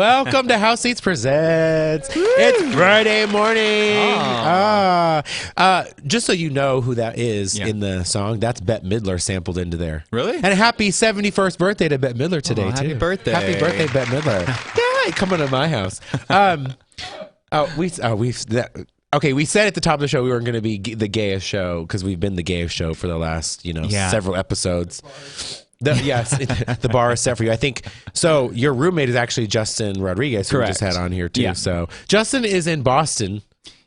Welcome to House Seats Presents. It's Friday morning. Just so you know who that is in the song, that's Bette Midler sampled into there. Really? And happy 71st birthday to Bette Midler today, too. Happy birthday. Happy birthday, Bette Midler. Yay, coming to my house. We said at the top of the show we weren't going to be the gayest show because we've been the gayest show for the last, several episodes. The bar is set for you. I think so. Your roommate is actually Justin Rodriguez, who we just had on here too. Yeah. So Justin is in Boston.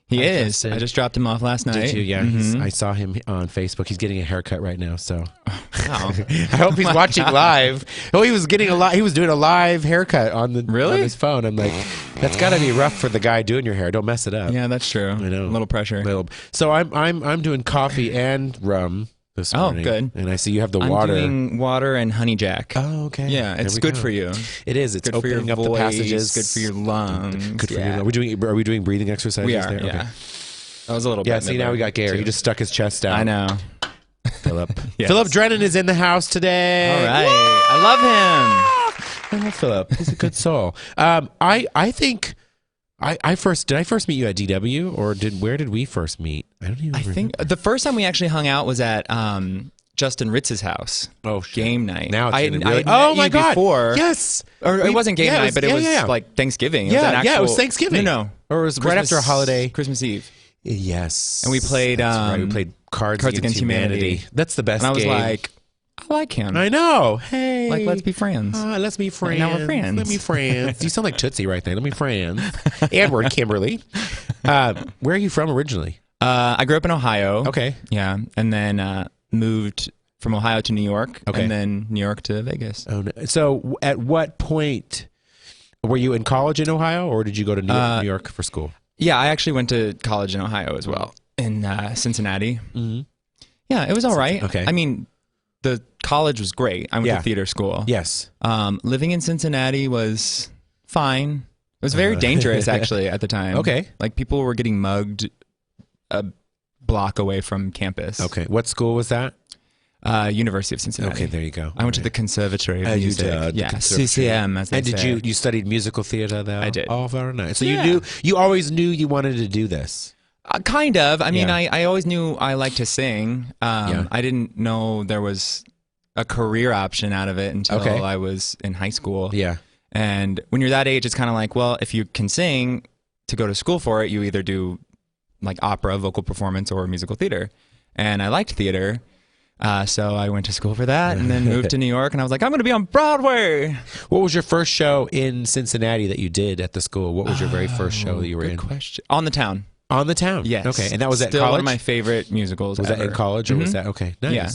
He is. Justin. I just dropped him off last night. Did you? Yeah. I saw him on Facebook. He's getting a haircut right now. So I hope he's watching live. Oh, he was doing a live haircut on his phone. I'm like, that's got to be rough for the guy doing your hair. Don't mess it up. Yeah, that's true. I know. A little pressure. So I'm doing coffee and rum this morning. Oh, good. And I see you have the water. I'm doing water and honey jack. Oh, okay. Yeah, it's good for you. It is. It's good opening up the passages. Good for your lungs. Good for your lungs. Are we doing breathing exercises we are, there? Yeah. Okay. That was a little bit. Yeah, see, now we got Gary. He just stuck his chest out. I know. Philip. Yes. Philip Drennan is in the house today. All right. Woo! I love him. I love Philip. He's a good soul. I think I first meet you at DW, or where did we first meet? I don't even remember. I think the first time we actually hung out was at Justin Ritz's house. Oh, shit. Game night. Now it's really, oh my God. Before. Yes. Or it wasn't game night, but it was like Thanksgiving. It was it was Thanksgiving. No. Or it was right after a holiday. Christmas Eve. Yes. And we played we played Cards Against Humanity. That's the best game. And I was like, I like him. I know. Hey. Like, let's be friends. Let's be friends. Now we're friends. Let me friends. You sound like Tootsie right there. Let me friends. And we're Kimberly. Where are you from originally? I grew up in Ohio. Okay. Yeah. And then moved from Ohio to New York. Okay. And then New York to Vegas. Oh, no. So at what point were you in college in Ohio, or did you go to New York for school? Yeah, I actually went to college in Ohio as well, in Cincinnati. Mm-hmm. Yeah, it was all right. Okay. I mean, the college was great. I went to theater school. Yes. Living in Cincinnati was fine. It was very dangerous, actually, at the time. Okay. Like, people were getting mugged a block away from campus. Okay. What school was that? University of Cincinnati. Okay, there you go. I went to the Conservatory of Music. CCM, as they say. And did you studied musical theater though? I did. Oh, very nice. So you always knew you wanted to do this? Kind of. I mean, I always knew I liked to sing. I didn't know there was a career option out of it until I was in high school. Yeah. And when you're that age, it's kind of like, well, if you can sing, to go to school for it, you either do like opera, vocal performance, or musical theater. And I liked theater. So I went to school for that and then moved to New York, and I was like, I'm going to be on Broadway. What was your first show in Cincinnati that you did at the school? What was your very first show that you were in? Good question. On the Town. On the Town? Yes. Okay. And that was at Still college? one of my favorite musicals Was ever. that in college, or was that? Okay. Nice. Yeah.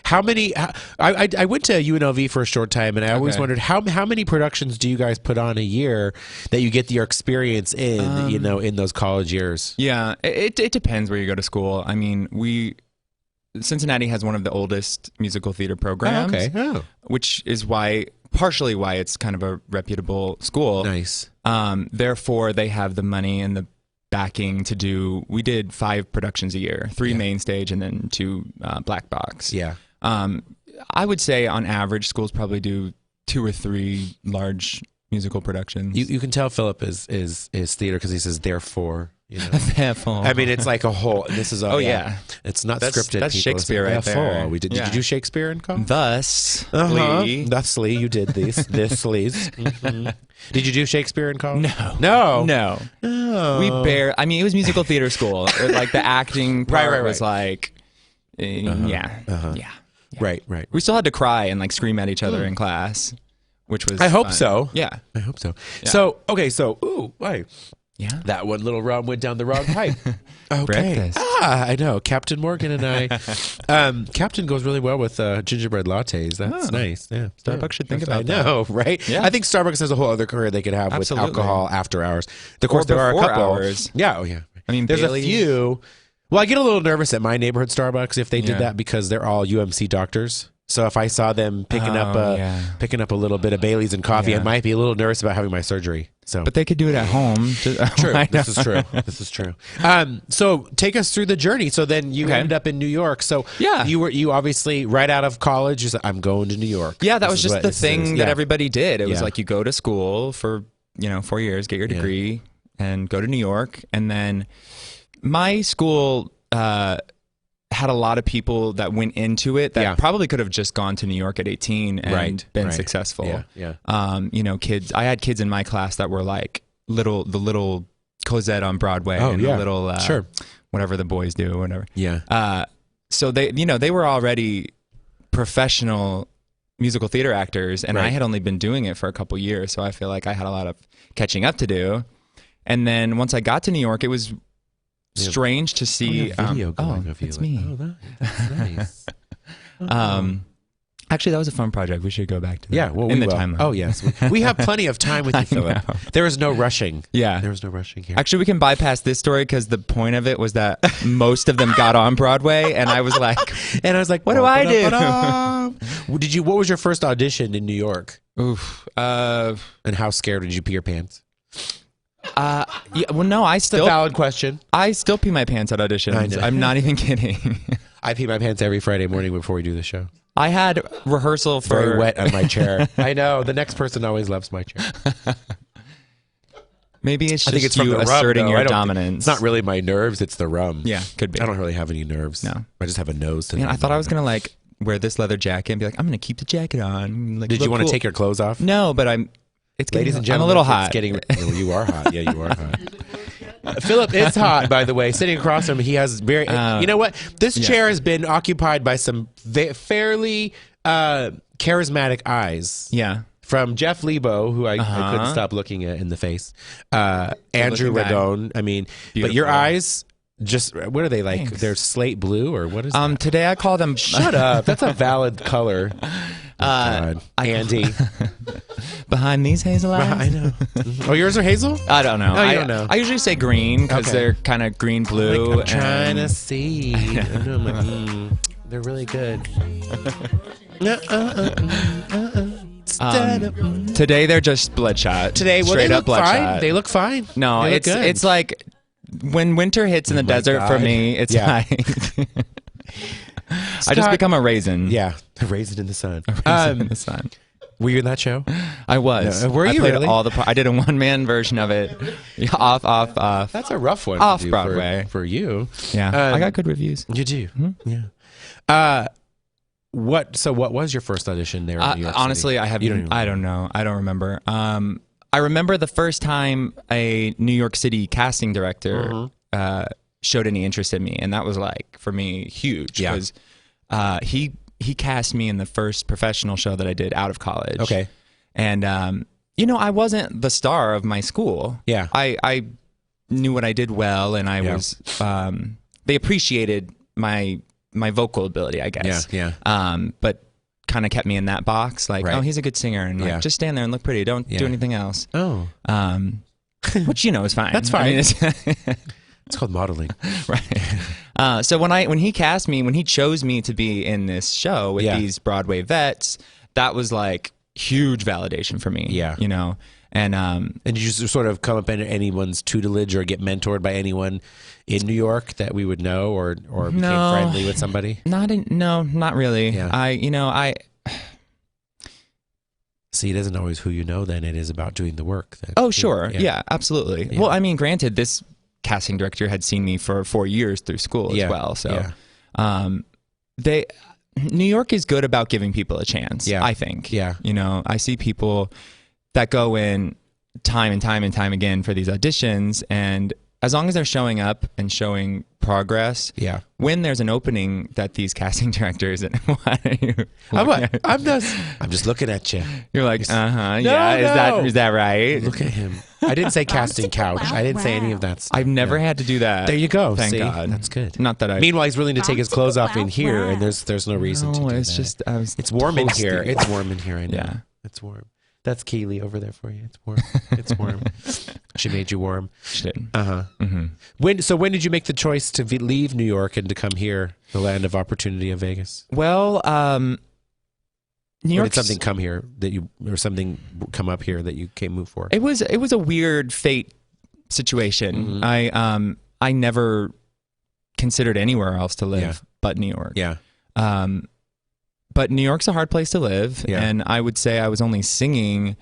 How many, I went to UNLV for a short time, and I always wondered, how many productions do you guys put on a year that you get your experience in, in those college years? Yeah. It depends where you go to school. I mean, Cincinnati has one of the oldest musical theater programs, which is partially why it's kind of a reputable school. Nice. Therefore, they have the money and the backing to do. We did 5 productions a year, 3 main stage, and then 2 black box. Yeah. I would say on average, schools probably do 2 or 3 large musical productions. You can tell Philip is theater because he says therefore. Therefore. I mean, it's like a whole. This is it's not scripted. That's Shakespeare right there. Did you do Shakespeare in college? Thusly, you did this. Mm-hmm. Did you do Shakespeare in college? No. Oh. I mean, it was musical theater school. Like the acting part was like, Right. We still had to cry and like scream at each other in class, which was. I hope so. Yeah, I hope so. Yeah. So wait. Yeah. That one little rum went down the wrong pipe. Okay. Breakfast. I know. Captain Morgan and I. Captain goes really well with gingerbread lattes. That's nice. Yeah. Starbucks should think about that. I know, right? Yeah. I think Starbucks has a whole other career they could have with alcohol after hours. Of course, there are a couple. Hours. Yeah. Oh, yeah. I mean, there's Bailey's. a few. Well, I get a little nervous at my neighborhood Starbucks if they did that because they're all UMC doctors. So if I saw them picking up a little bit of Bailey's and coffee, I might be a little nervous about having my surgery. So, but they could do it at home. True. This is true. So take us through the journey. So then you ended up in New York. So you obviously right out of college. You said, I'm going to New York. Yeah, that was just the thing that everybody did. It was like you go to school for 4 years, get your degree, and go to New York. And then my school had a lot of people that went into it that probably could have just gone to New York at 18 and been successful. Kids. I had kids in my class that were like the little Cosette on Broadway the little whatever the boys do or whatever. So they were already professional musical theater actors, and I had only been doing it for a couple years, so I feel like I had a lot of catching up to do. And then once I got to New York, it was strange to see video going of you. It's me. That's nice. Actually, that was a fun project. We should go back to that. Yeah, well, in the timeline. Oh yes, we have plenty of time with you, Philip. There was no rushing. There was no rushing here. Actually, we can bypass this story because the point of it was that most of them got on Broadway, and I was like, what do I do? What was your first audition in New York? Oof. And how scared did you pee your pants? Well, no, It's a valid question. I still pee my pants at auditions. I'm not even kidding. I pee my pants every Friday morning before we do the show. I had rehearsal for... Very wet on my chair. I know. The next person always loves my chair. Maybe it's just you asserting your dominance. It's not really my nerves. It's the rum. Yeah, could be. I don't really have any nerves. No. I just have a nose. I thought I was going to wear this leather jacket and be like, I'm going to keep the jacket on. Did you want to take your clothes off? No, but ladies and gentlemen, I'm a little hot. You are hot. Yeah, you are hot. Philip is hot, by the way. Sitting across from him, he has very... you know what? This chair has been occupied by some fairly charismatic eyes. Yeah. From Jeff Lebo, who I couldn't stop looking at in the face. Andrew Radone. I mean, beautiful. But your eyes... Just what are they like? Thanks. They're slate blue or what is that? Today I call them... Shut up. That's a valid color. God. Andy. Behind these hazel eyes? I know. Oh, yours are hazel? I don't know. Oh, you don't know. I usually say green because they're kind of green-blue. I'm trying to see. I'm like, they're really good. Today they're just bloodshot. Today, straight up bloodshot. They look fine. No, it's like... When winter hits in the desert for me, it's like I just become a raisin. Yeah, a raisin in the sun. In the sun. Were you in that show? I was. No. Were you really? I did a one-man version of it. Off. That's a rough one. Off Broadway for you. Yeah, I got good reviews. You do. Mm-hmm. Yeah. What was your first audition there in New York City? Honestly, I don't know. I don't remember. I remember the first time a New York City casting director showed any interest in me, and that was for me huge. Yeah. Because he cast me in the first professional show that I did out of college. Okay. And I wasn't the star of my school. Yeah. I knew what I did well, and I was they appreciated my vocal ability, I guess. Yeah. But kind of kept me in that box, oh, he's a good singer, and just stand there and look pretty. Don't do anything else. Oh, which is fine. That's fine. I mean, it's called modeling, right? So when he cast me, when he chose me to be in this show with these Broadway vets, that was huge validation for me. Yeah, and did you sort of come up in anyone's tutelage or get mentored by anyone in New York that we would know or became friendly with somebody? Not really. Yeah. I see, it isn't always who you know, then it is about doing the work. Sure. Yeah, absolutely. Yeah. Well, I mean, granted, this casting director had seen me for 4 years through school as well. So New York is good about giving people a chance, I think. Yeah. I see people that go in time and time and time again for these auditions, and as long as they're showing up and showing progress, when there's an opening that these casting directors and I'm just looking at you. You're like, is that right? Look at him. I didn't say casting couch. I didn't say any of that stuff. I've never had to do that. There you go. Thank See? God. That's good. Not that I. Meanwhile, he's willing to take his clothes off in here, and there's no reason to do it's that. Just it's warm in here. It's warm in here. I know. Yeah. It's warm. That's Keely over there for you. It's warm. It's warm. She made you warm. She did. Mm-hmm. When did you make the choice to leave New York and to come here, the land of opportunity of Vegas? Well, New York. Did something come here or something come up here that you move for? It was a weird fate situation. Mm-hmm. I never considered anywhere else to live but New York. Yeah. But New York's a hard place to live, and I would say I was only singing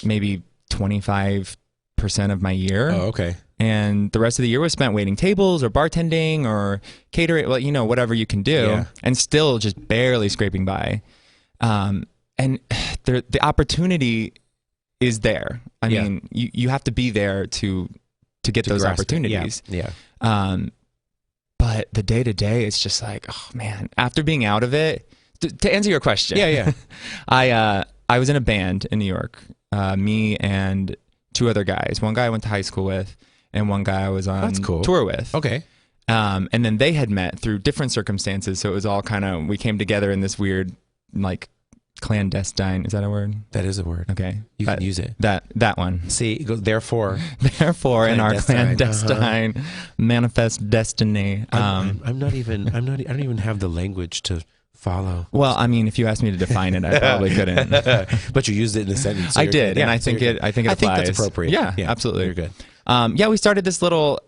maybe 25 90% of my year. Oh, okay. And the rest of the year was spent waiting tables or bartending or catering, well, you know, whatever you can do, and still just barely scraping by. And the opportunity is there. I mean, you have to be there to get those opportunities. Yeah. But the day to day, it's just like, oh man, after being out of it, to answer your question. Yeah. I was in a band in New York, me and 2 other guys. One guy I went to high school with, and one guy I was on tour with. Okay. And then they had met through different circumstances. So it was all kind of, we came together in this weird, like, clandestine. Is that a word? That is a word. Okay. You can use it. That one. See, it goes, therefore in our clandestine manifest destiny. I don't even have the language to follow. Well, I mean, if you asked me to define it, I probably couldn't. But you used it in a sentence. So I did, and I think it applies. I think that's appropriate. Yeah, absolutely. You're good. We started this little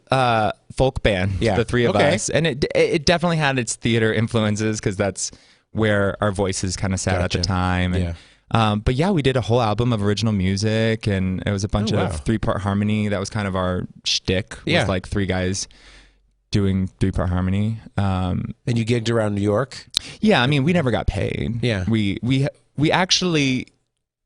folk band, the 3 of us, and it definitely had its theater influences because that's where our voices kind of sat at the time. And, but we did a whole album of original music, and it was a bunch of 3-part harmony. That was kind of our shtick. Was like 3 guys doing 3-part harmony. And you gigged around New York? Yeah, I mean, we never got paid. Yeah. We actually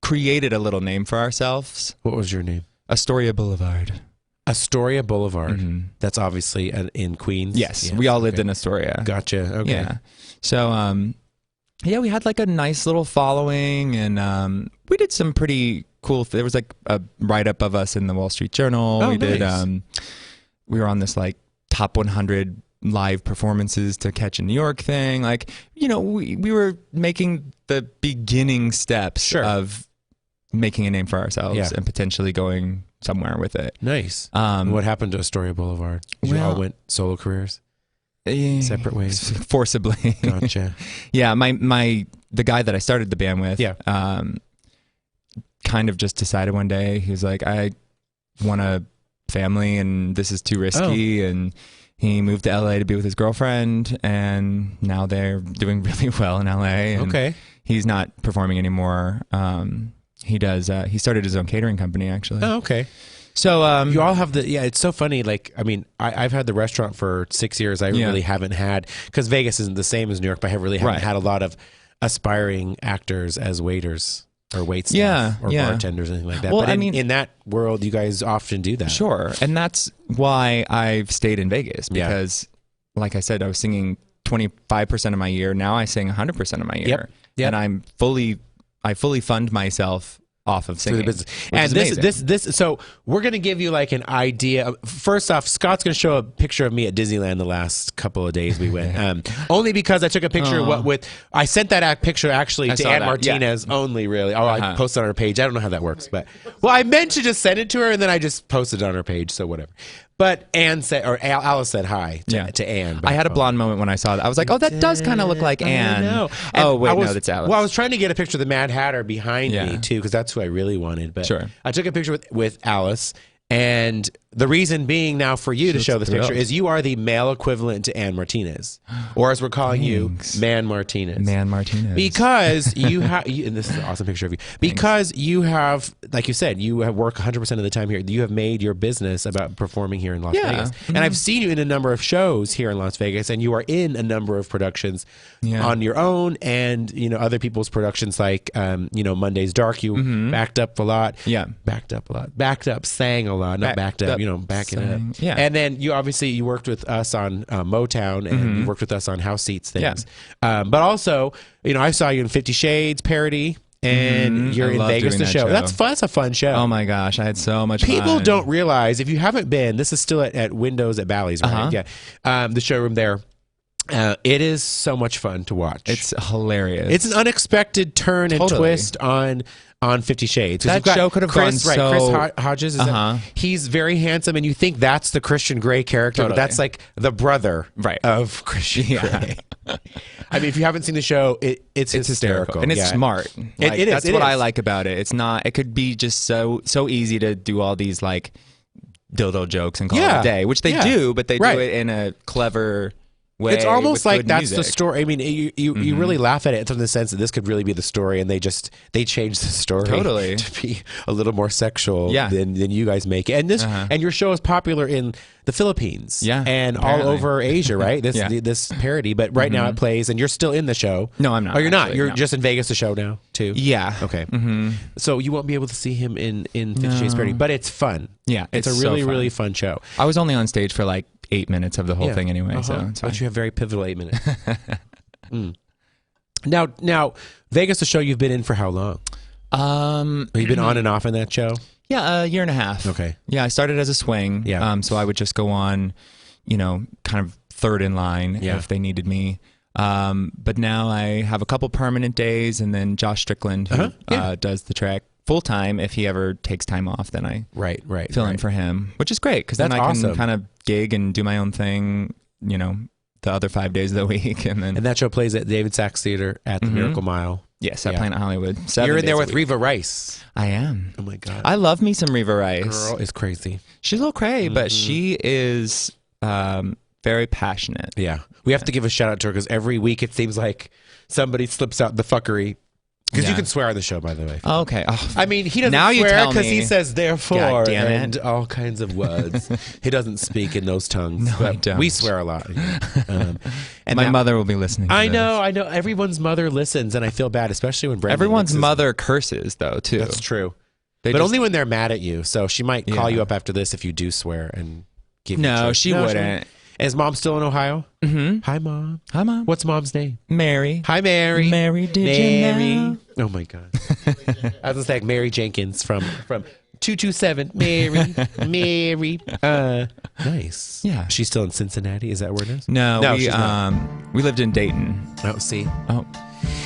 created a little name for ourselves. What was your name? Astoria Boulevard. Astoria Boulevard. Mm-hmm. That's obviously in Queens. Yes, we all lived in Astoria. Gotcha. Okay. Yeah. So, we had like a nice little following, and we did some pretty cool. There was like a write-up of us in the Wall Street Journal. Oh, we nice. did. We were on this like top 100 live performances to catch in New York thing. Like, you know, we were making the beginning steps of making a name for ourselves and potentially going somewhere with it. Nice. What happened to Astoria Boulevard? You all went solo careers? Separate ways? Forcibly. Gotcha. Yeah, the guy that I started the band with kind of just decided one day, he was like, I want a family and this is too risky. And he moved to LA to be with his girlfriend, and now they're doing really well in LA. And he's not performing anymore. He started his own catering company, actually. Oh, okay. So you all have it's so funny. Like, I mean, I've had the restaurant for 6 years. I really haven't had, because Vegas isn't the same as New York, but I really haven't had a lot of aspiring actors as waiters or waitstaff or bartenders or anything like that. Well, but I mean, in that world, you guys often do that. Sure. And that's why I've stayed in Vegas, because like I said, I was singing 25% of my year. Now I sing 100% of my year. And I fully fund myself off of singing. And this so we're going to give you like an idea. First off, Scott's going to show a picture of me at Disneyland the last couple of days we went. Only because I took a picture I sent that picture actually to Ann Martinez only, really. I posted on her page. I don't know how that works, but I meant to just send it to her, and then I just posted it on her page, so whatever. But Ann said, or Alice said hi to Ann. I had a blonde moment when I saw that. I was like, oh, that does kind of look like Ann. No, that's Alice. Well, I was trying to get a picture of the Mad Hatter behind me, too, because that's who I really wanted. But I took a picture with Alice, and the reason being now for you to show this picture is you are the male equivalent to Ann Martinez, or as we're calling you, Man Martinez. Man Martinez. Because you have, and this is an awesome picture of you, because you have, like you said, you have work 100% of the time here. You have made your business about performing here in Las Vegas. And I've seen you in a number of shows here in Las Vegas, and you are in a number of productions on your own and, you know, other people's productions like, you know, Monday's Dark. You backed up a lot. Backed up, sang a lot, not backed up. You know, backing up. Yeah. And then you worked with us on Motown, and you worked with us on House Seats things. But also, you know, I saw you in 50 Shades parody, and you're in Vegas the show. That's fun. That's a fun show. Oh my gosh, I had so much fun. People don't realize, if you haven't been, this is still at Windows at Bally's, right? Yeah. The showroom there. It is so much fun to watch. It's hilarious. It's an unexpected turn and twist on 50 Shades. That show could have gone so... Chris Hodges, he's very handsome, and you think that's the Christian Grey character, but that's like the brother of Christian Grey. I mean, if you haven't seen the show, it's hysterical. And it's smart. Like, it is. That's what I like about it. It's not... It could be just so easy to do all these, like, dildo jokes and call it a day, which they do, but they do it in a clever... way. It's almost with like good that's the music. story. I mean, you really laugh at it in the sense that this could really be the story, and they changed the story Totally. to be a little more sexual Yeah. than you guys make it. And this and your show is popular in the Philippines, and apparently. all over Asia, right? This Yeah. this parody, but right now it plays, and you're still in the show. No, I'm not. Oh, you're not. actually, You're no. just in Vegas the show now too. Yeah. Okay. So you won't be able to see him in 50 Shades Parody, but it's fun. Yeah, It's a it's really so fun. really fun show. I was only on stage for like 8 minutes of the whole Yeah. thing anyway, so it's fine. But you have very pivotal 8 minutes. Now, Vegas, the show you've been in for how long? Have you been on and off in that show? Yeah, a year and a half. Okay. Yeah, I started as a swing. Yeah. So I would just go on, kind of third in line Yeah. if they needed me. But now I have a couple permanent days, and then Josh Strickland, who does the track full time. If he ever takes time off, then I Right. fill in for him, which is great because then That's I can awesome. kind of gig and do my own thing, the other 5 days of the week. And then, And that show plays at David Sachs Theater at the Miracle Mile. yes, at Yeah. Planet Hollywood. You're in there days a with week. Reva Rice. I am. Oh my God. I love me some Reva Rice. Girl is crazy. She's a little cray, but she is very passionate. Yeah. We have to give a shout out to her because every week it seems like somebody slips out the fuckery. Because you Yeah. can swear on the show, by the way. Oh, okay. Oh, I mean, he doesn't Now you swear tell because me. he says therefore God damn it. and all kinds of words. He doesn't speak in those tongues. No, but I don't. We swear a lot. And my now- mother will be listening to I this. know. Everyone's mother listens, and I feel bad, especially when Brendan Everyone's mixes- mother curses, though, too. That's true. They But just- only when they're mad at you. So she might call Yeah. you up after this if you do swear and give you No, choice. she wouldn't. Is mom still in Ohio? Mm-hmm. Hi, Mom. Hi, Mom. What's mom's name? Mary. Hi, Mary. Mary, did you know? Oh, my God. I was going to say like Mary Jenkins from 227. Mary. Mary. Nice. Yeah. She's still in Cincinnati. Is that where it is? No, she's not. we lived in Dayton. Oh, see. Oh,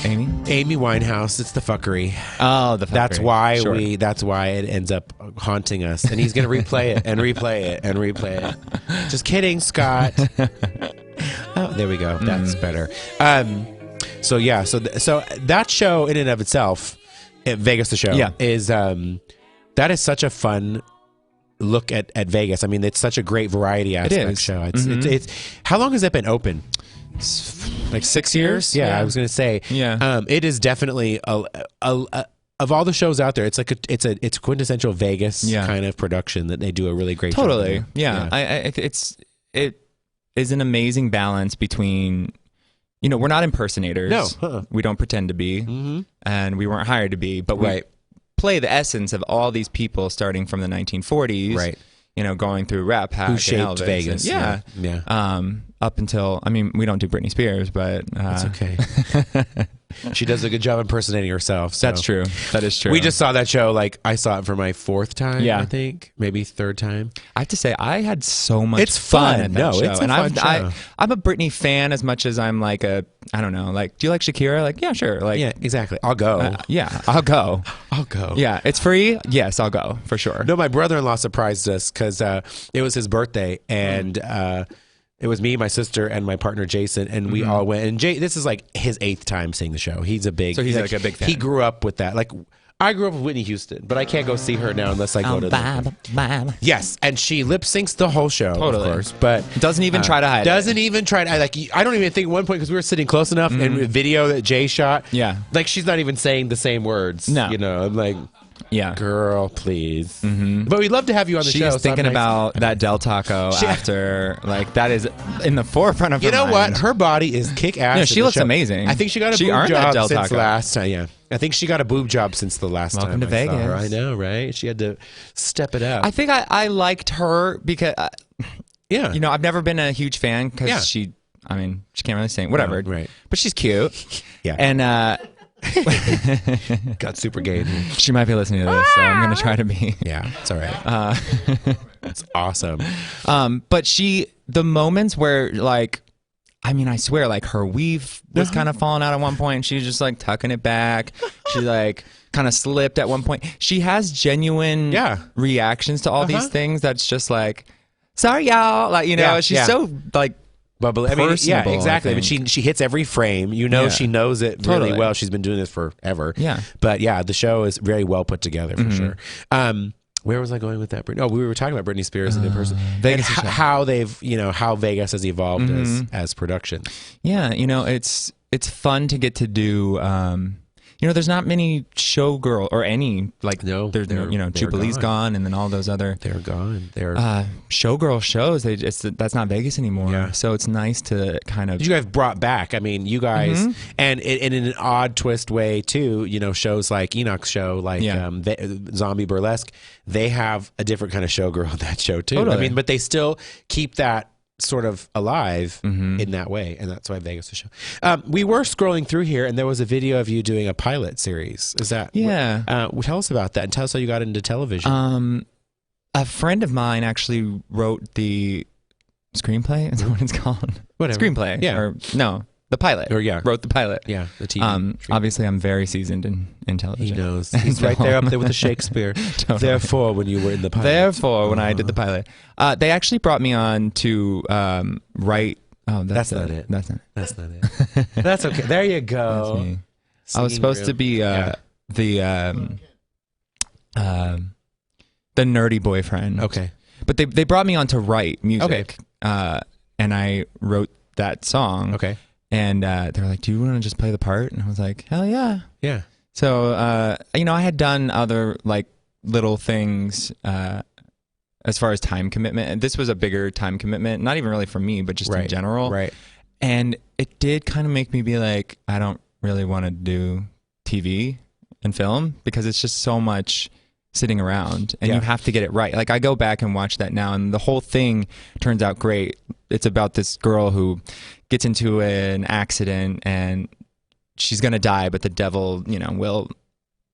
Amy? Amy Winehouse. It's the fuckery. Oh, the That's fuckery. why Sure. that's why it ends up haunting us. And he's going to replay it and replay it and replay it. Just kidding, Scott. Oh, there we go. That's better. So yeah, so that show in and of itself, Vegas the show, Yeah. is that is such a fun look at Vegas. I mean, it's such a great variety aspect is. show. It's how long has it been open? Like 6 years? Yeah, I was going to say. Yeah. It is definitely of all the shows out there, it's like it's quintessential Vegas kind of production that they do a really great job. Totally. of. Yeah. It is an amazing balance between, we're not impersonators. No. We don't pretend to be, and we weren't hired to be, but we Right. play the essence of all these people starting from the 1940s. Right. Going through Rat Pack Who and shaped Elvis Vegas? and- Yeah. up until, we don't do Britney Spears, but It's okay. She does a good job impersonating herself. So. that's true. That is true. We just saw that show. Like I saw it for my 4th time. Yeah. I think maybe 3rd time. I have to say, I had so much It's fun. fun. At that No, show. it's a and fun show. I'm a Britney fan as much as I'm like I don't know, like, do you like Shakira? Like, yeah, sure. Like, Yeah, exactly. I'll go. yeah, I'll go. I'll go. Yeah, it's free. Yes, I'll go for sure. No, my brother-in-law surprised us because it was his birthday, and it was me, my sister, and my partner Jason, and we all went. And this is like his 8th time seeing the show. He's a big, So he's like a big fan. He grew up with that. Like I grew up with Whitney Houston, but I can't go see her now unless I go to. Yes, and she lip syncs the whole show, Totally. of course, but Doesn't even try to hide it. Doesn't even try to. I don't even think at one point because we were sitting close enough in the video that Jay shot. Yeah. like she's not even saying the same words. No. I'm like. Yeah. Girl, please. But we'd love to have you on the show. She's thinking about that Del Taco after, like, that is in the forefront of her You know mind. what? Her body is kick ass. No, she looks amazing. I think she got a She boob earned that job Del since Taco. last time. Yeah, I think she got a boob job since the last Welcome time. to I saw her. Vegas. I know, right? She had to step it up. I think I liked her because, yeah, I've never been a huge fan because Yeah. she can't really sing. Whatever. No, right. But she's cute. Yeah. And got super gay. In here. she might be listening to this, so I'm going to try to be. Yeah, it's all right. It's awesome. But the moments where, like, I swear, like, her weave was kind of falling out at one point, and she was just, like, tucking it back. She, like, kind of slipped at one point. She has genuine reactions to all these things that's just, like, sorry, y'all. Like, she's so, like, Bubbly. I mean, yeah, personable, exactly. I I mean, think. she hits every frame. She knows it really Totally. well. She's been doing this forever. Yeah. But yeah, the show is very well put together for sure. Where was I going with that? Oh, we were talking about Britney Spears in person. Vegas and how they've, how Vegas has evolved as production. Yeah, it's fun to get to do. There's not many showgirl or any there's Jubilee's gone, and then all those other they're gone. They're showgirl shows. That's not Vegas anymore. Yeah. So it's nice to kind of. You guys brought back. I mean, you guys, and in an odd twist way too. Shows like Enoch's show, like Zombie Burlesque. They have a different kind of showgirl on that show too. Totally. I mean, but they still keep that sort of alive in that way, and that's why Vegas is show. We were scrolling through here, and there was a video of you doing a pilot series. Is that tell us about that, and tell us how you got into television. A friend of mine actually wrote the screenplay. Is that what it's called? Whatever. Screenplay. Yeah. Or no, the pilot. Or wrote the pilot. Yeah, the TV. Obviously, I'm very seasoned in television. He knows. He's right there up there with the Shakespeare. Totally. Therefore, when you were in the pilot. Therefore, when I did the pilot. They actually brought me on to write. Oh, that's not it. That's not it. That's not it. That's okay. There you go. That's me. I was supposed to be the nerdy boyfriend. Okay. But they brought me on to write music. Okay. And I wrote that song. Okay. And they're like, "Do you want to just play the part?" And I was like, "Hell yeah!" Yeah. So I had done other little things as far as time commitment, and this was a bigger time commitment. Not even really for me, but just in general. Right. And it did kind of make me be like, I don't really want to do TV and film because it's just so much sitting around, and you have to get it right. Like I go back and watch that now, and the whole thing turns out great. It's about this girl who gets into an accident and she's going to die, but the devil, will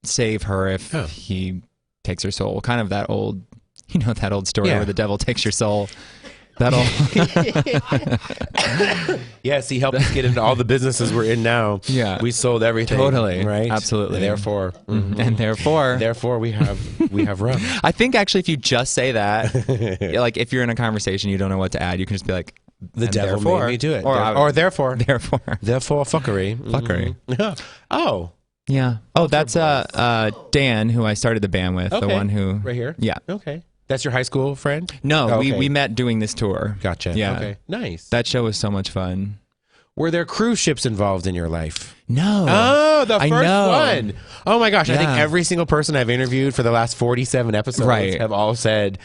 save her if he takes her soul. Kind of that old, that old story where the devil takes your soul. That'll. Yes, he helped us get into all the businesses we're in now. Yeah, we sold everything. Totally, right? Absolutely. Therefore, and therefore we have rum. I think actually, if you just say that, if you're in a conversation, you don't know what to add, you can just be like, the devil made me do it, or therefore fuckery. Fuckery. Oh. Yeah. Oh, that's Dan, who I started the band with. Okay. The one who right here. Yeah. Okay. That's your high school friend? No, we met doing this tour. Gotcha. Yeah. Okay. Nice. That show was so much fun. Were there cruise ships involved in your life? No. Oh, the first one. Oh my gosh. Yeah. I think every single person I've interviewed for the last 47 episodes have all said,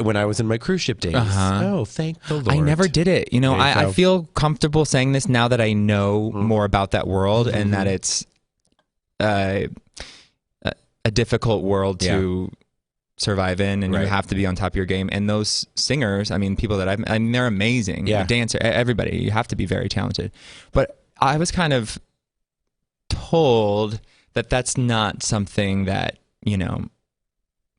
when I was in my cruise ship days. Oh, thank the Lord. I never did it. I feel comfortable saying this now that I know more about that world and that it's a difficult world to survive in, and you have to be on top of your game. And those singers, people that they're amazing. Yeah. The dancer, everybody, you have to be very talented. But I was kind of told that that's not something that,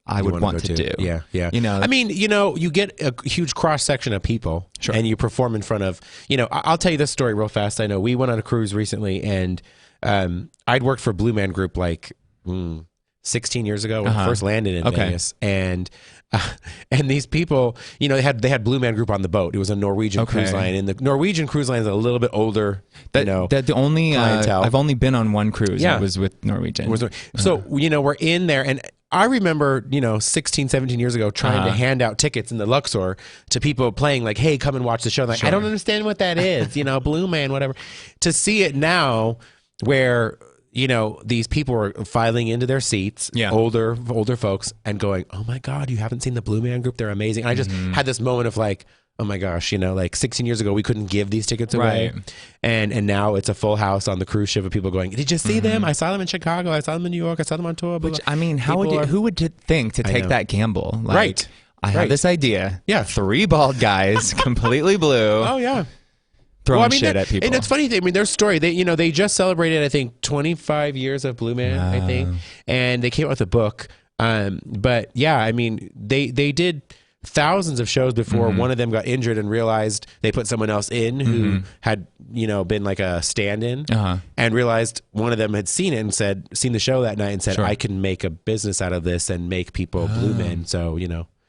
I would want to do. Yeah, yeah. You get a huge cross section of people, and you perform in front of, I'll tell you this story real fast. I know we went on a cruise recently, and I'd worked for Blue Man Group 16 years ago when I first landed in Vegas, and these people, they had Blue Man Group on the boat. It was a Norwegian cruise line, and the Norwegian cruise line is a little bit older. The only I've only been on one cruise. Yeah. It was with Norwegian. So we're in there, and I remember 16, 17 years ago trying to hand out tickets in the Luxor to people playing like, hey, come and watch the show. Like, I don't understand what that is, Blue Man, whatever. To see it now where these people are filing into their seats, older folks, and going, oh my God, you haven't seen the Blue Man Group? They're amazing. And I just had this moment of like, oh my gosh, 16 years ago, we couldn't give these tickets away. Right. And now it's a full house on the cruise ship of people going, did you see them? I saw them in Chicago. I saw them in New York. I saw them on tour. Which, who would think to take that gamble? Right. I have this idea. Yeah. 3 bald guys, completely blue. Oh, yeah. Throwing shit at people. And it's funny. Their story. They just celebrated, I think, 25 years of Blue Man. I think, and they came out with a book. But yeah, they did thousands of shows before one of them got injured and realized they put someone else in who had been like a stand-in, and realized one of them had seen it and seen the show that night and said, I can make a business out of this and make people Blue Men. So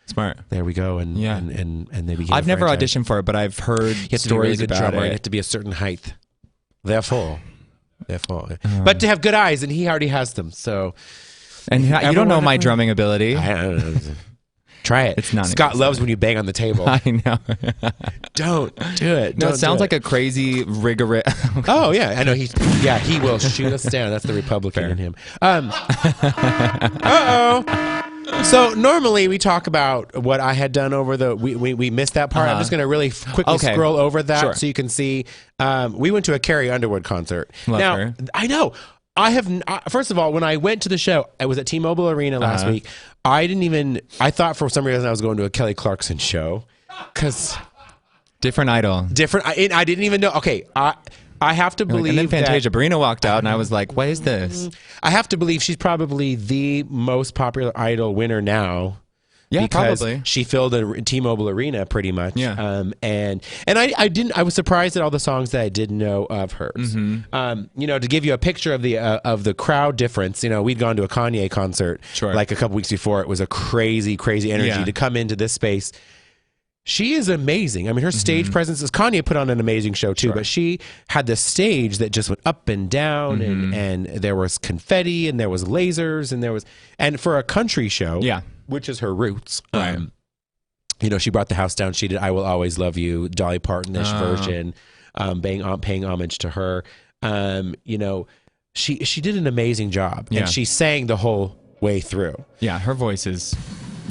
smart. There we go, and they became. I've never auditioned for it, but I've heard stories about it. You have to be a certain height. Therefore, but to have good eyes, and he already has them. So And you don't know my drumming ability. I don't know. Try it. It's not. Scott loves when you bang on the table. I know. Don't do it. No, Don't it sounds do like a crazy rigorous. Oh yeah, I know. He will shoot us down. That's the Republican in him. So normally we talk about what I had done over the. We missed that part. I'm just going to really quickly scroll over that so you can see. We went to a Carrie Underwood concert. Love her. I know. I have. First of all, when I went to the show, I was at T-Mobile Arena last week. I thought for some reason I was going to a Kelly Clarkson show, because different idol. I didn't even know. Okay, I have to believe. And then Fantasia Barrina walked out, and I was like, "What is this?" I have to believe she's probably the most popular idol winner now. Yeah, because probably. She filled a T-Mobile Arena pretty much. Yeah. And I was surprised at all the songs that I didn't know of hers. To give you a picture of the crowd difference, we'd gone to a Kanye concert like a couple weeks before. It was a crazy, crazy energy to come into this space. She is amazing. I mean, her stage presence is. Kanye put on an amazing show too, but she had this stage that just went up and down, and there was confetti, and there was lasers, and for a country show, which is her roots. Right. She brought the house down. She did "I Will Always Love You," Dolly Parton-ish version, paying homage to her. She did an amazing job, and she sang the whole way through. Yeah, her voice is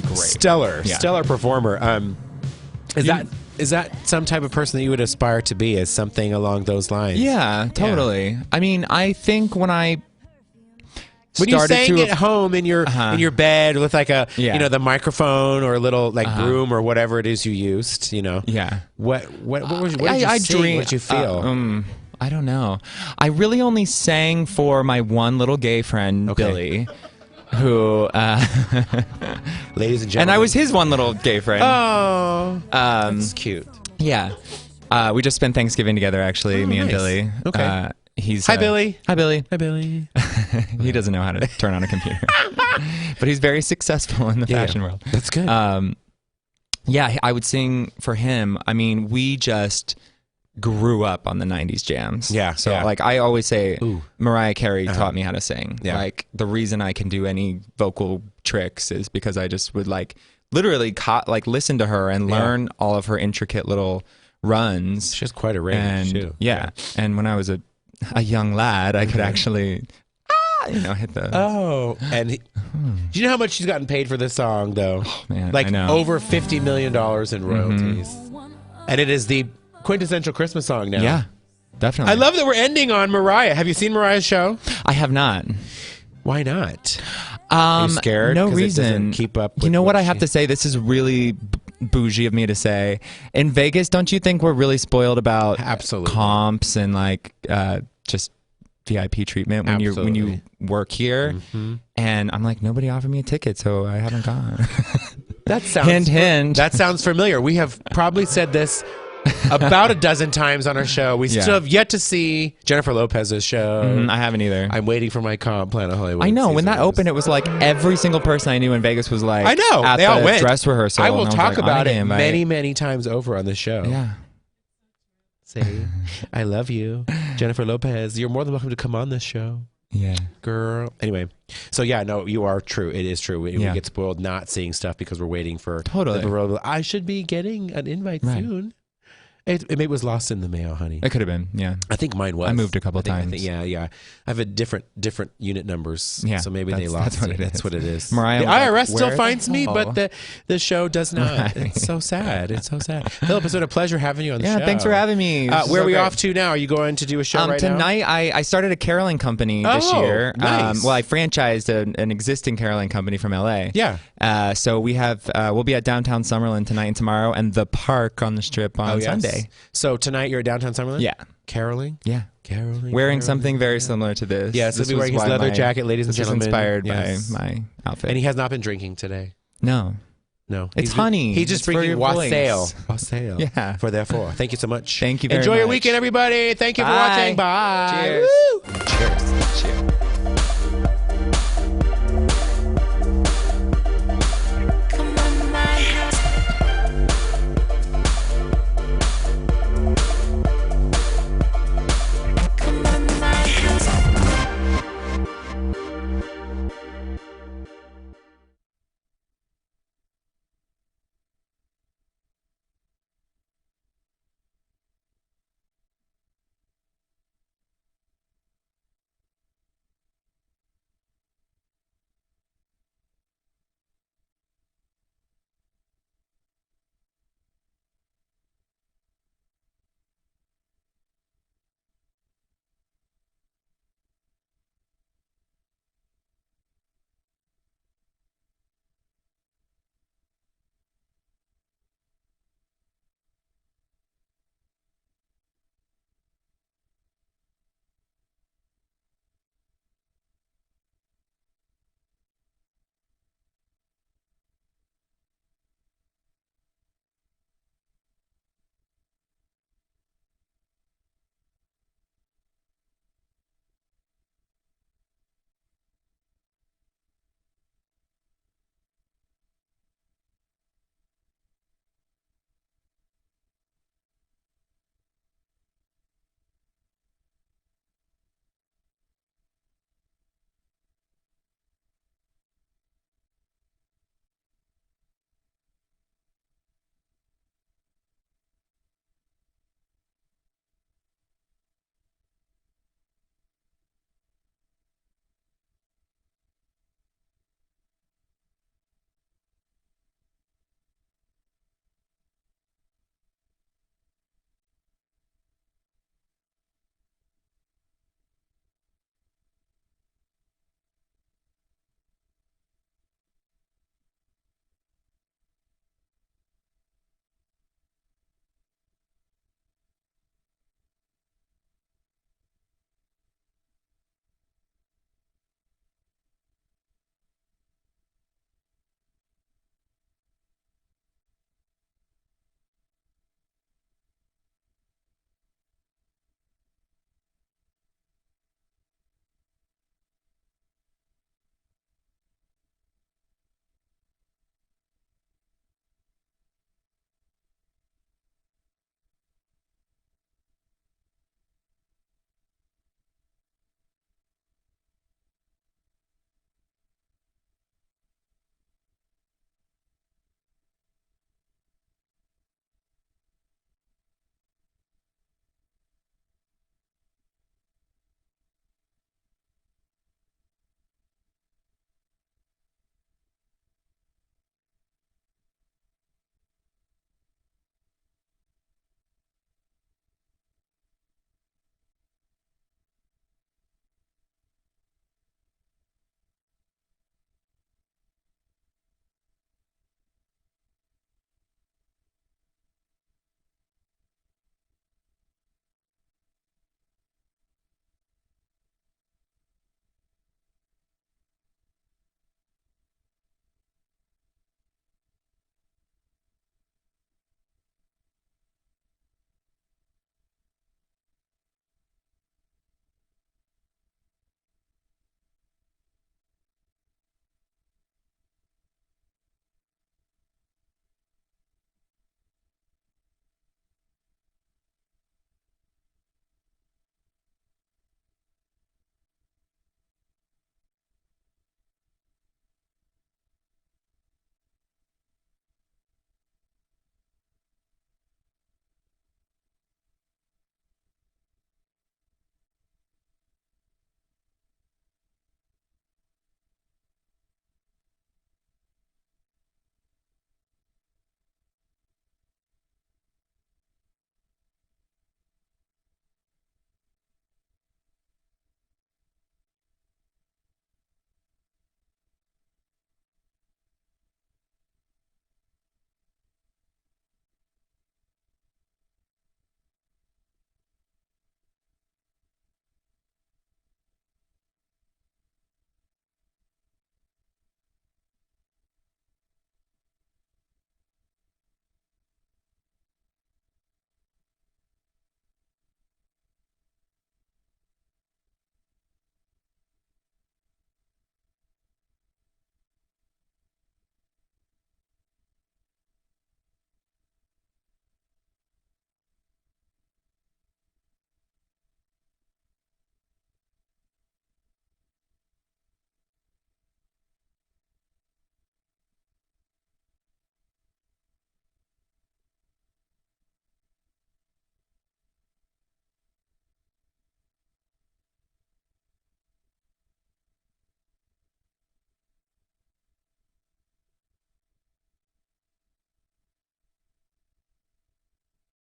great. Stellar performer. Is that some type of person that you would aspire to be, as something along those lines? Yeah, totally. I mean, I think when you sang at home in your bed with like a the microphone or a little broom or whatever it is you used, Yeah. What did you sing? What did you feel? I don't know. I really only sang for my one little gay friend, Billy, who ladies and gentlemen, and I was his one little gay friend. Oh, that's cute. Yeah. We just spent Thanksgiving together, actually, me and Billy. Okay. Hi, Billy. Hi, Billy. Hi, Billy. He doesn't know how to turn on a computer, but he's very successful in the fashion world. That's good. Yeah, I would sing for him. I mean, we just grew up on the 90s jams. Yeah. So I always say, Mariah Carey taught me how to sing. Yeah. Like, the reason I can do any vocal tricks is because I just would literally listen to her and learn all of her intricate little runs. She has quite a range too. Yeah. And when I was a young lad, I could actually hit the. Oh, and do you know how much she's gotten paid for this song, though? Oh, man, like I know. over $50 million in royalties, and it is the quintessential Christmas song now. Yeah, definitely. I love that we're ending on Mariah. Have you seen Mariah's show? I have not. Why not? Are you scared? No 'Cause it reason. doesn't keep up. With you know what I have to say? This is really bougie of me to say. In Vegas, don't you think we're really spoiled about comps and just VIP treatment when you work here? And I'm like, nobody offered me a ticket, so I haven't gone. That sounds hint. That sounds familiar. We have probably said this about a dozen times on our show. We still have yet to see Jennifer Lopez's show. I haven't either. I'm waiting for my comp, Planet Hollywood. I know. When that opened, it was like every single person I knew in Vegas was like, I know. at they all the went. dress rehearsal. I will talk about it invite. many, many times over on the show. Yeah. Say, I love you, Jennifer Lopez. You're more than welcome to come on this show. Yeah. Girl. Anyway, so no, you are true. It is true. We get spoiled not seeing stuff because we're waiting for I should be getting an invite soon. It was lost in the mail, honey. It could have been, yeah. I think mine was. I moved a couple times. Yeah. I have a different unit numbers. Yeah, so maybe they lost that's what it. That's what it is. Mariah the IRS still finds me, Oh. but the show does not. Right. It's so sad. It's so sad. Philip, it's been a pleasure having you on the show. Yeah, thanks for having me. Where are we off to now? Are you going to do a show right tonight, now? I started a caroling company this year. Nice. I franchised an existing caroling company from LA. Yeah. So we'll be at downtown Summerlin tonight and tomorrow, and the park on the Strip on Sunday. So tonight you're at downtown Summerlin? Yeah. Caroling? Yeah. Caroling. Wearing something very similar to this. Yes, he'll be wearing his leather jacket, ladies and gentlemen. This is inspired by my outfit. And he has not been drinking today. No. It's honey. He's just drinking wassail. Wassail. Yeah. Therefore. Thank you so much. Thank you very much. Enjoy your weekend, everybody. Thank you for watching. Bye. Cheers. Woo! Cheers.